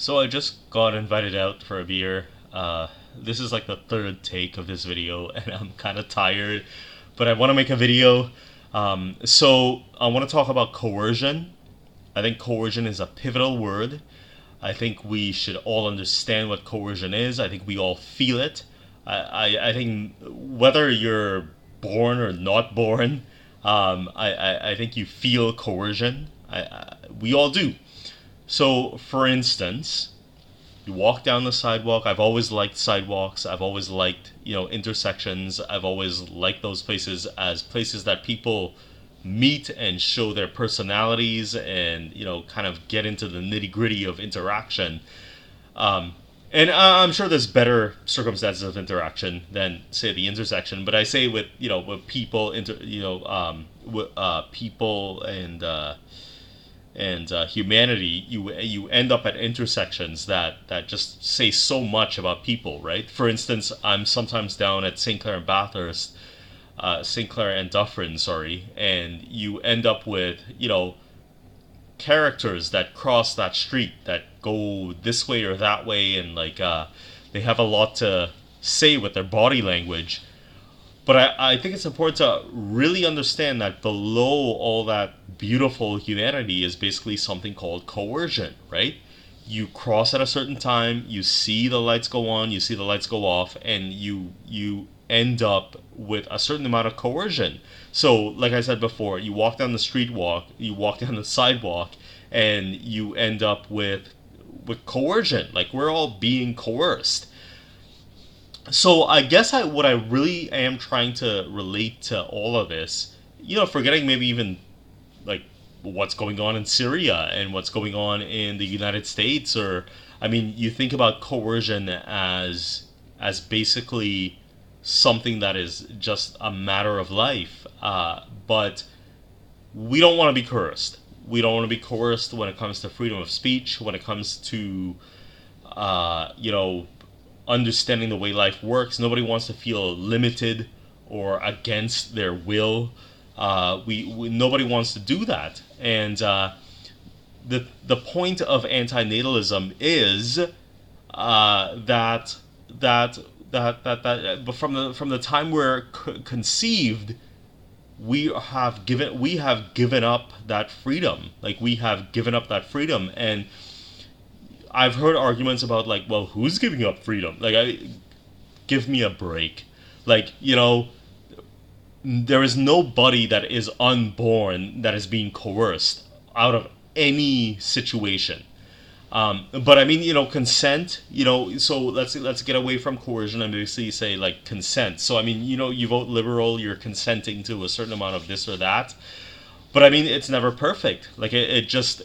So I just got invited out for a beer. This is like the third take of this video, and I'm kind of tired, but I want to make a video. So I want to talk about coercion. I think coercion is a pivotal word. I think we should all understand what coercion is. I think we all feel it. I think whether you're born or not born, I think you feel coercion. We all do. So, for instance, you walk down the sidewalk. I've always liked sidewalks. I've always liked, intersections. I've always liked those places as places that people meet and show their personalities and, kind of get into the nitty gritty of interaction. And I'm sure there's better circumstances of interaction than, say, the intersection. But I say with people, with people and humanity, you end up at intersections that just say so much about people, right? For instance, I'm sometimes down at St. Clair and Bathurst, St. Clair and Dufferin, sorry, and you end up with characters that cross that street that go this way or that way, and they have a lot to say with their body language. But I think it's important to really understand that below all that beautiful humanity is basically something called coercion, right? You cross at a certain time, you see the lights go on, you see the lights go off, and you end up with a certain amount of coercion. So, like I said before, you walk down the sidewalk, and you end up with coercion. Like, we're all being coerced. So I guess what I really am trying to relate to all of this, forgetting maybe even like what's going on in Syria and what's going on in the United States, or I mean, you think about coercion as basically something that is just a matter of life, but we don't want to be coerced. We don't want to be coerced when it comes to freedom of speech, when it comes to uh, you know understanding the way life works. Nobody wants to feel limited or against their will. We nobody wants to do that, and the point of antinatalism is that but from the time we're conceived, we have given up that freedom. Like, we have given up that freedom, and I've heard arguments about, like, well, who's giving up freedom? Give me a break. Like, there is nobody that is unborn that is being coerced out of any situation. But I mean, consent. So let's get away from coercion and basically say, like, consent. So I mean, you vote liberal, you're consenting to a certain amount of this or that. But I mean, it's never perfect. Like, it just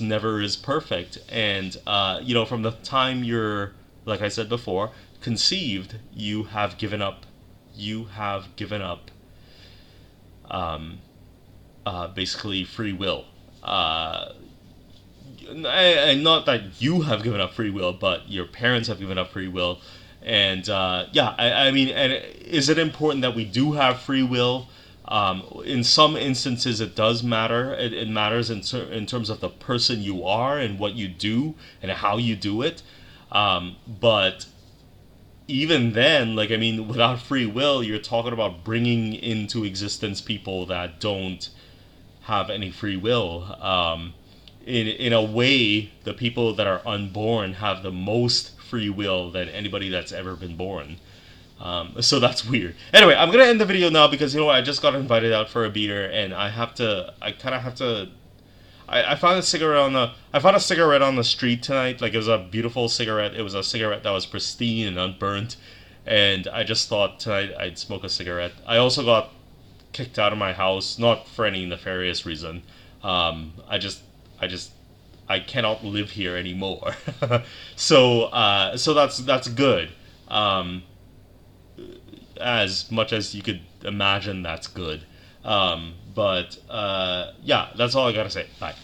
never is perfect. And from the time you're, like I said before, conceived, you have given up basically free will. And not that you have given up free will, but your parents have given up free will. And yeah, I mean, and is it important that we do have free will? In some instances, it does matter. It matters in terms of the person you are and what you do and how you do it. But even then, like, I mean, without free will, you're talking about bringing into existence people that don't have any free will. In a way, the people that are unborn have the most free will than anybody that's ever been born. So that's weird. Anyway, I'm gonna end the video now because I just got invited out for a beer, and I kind of have to. I found I found a cigarette on the street tonight. Like, it was a beautiful cigarette. It was a cigarette that was pristine and unburnt, and I just thought tonight I'd smoke a cigarette. I also got kicked out of my house, not for any nefarious reason. I just I cannot live here anymore. So that's good. Um, as much as you could imagine, that's good. But yeah, that's all I gotta say. Bye.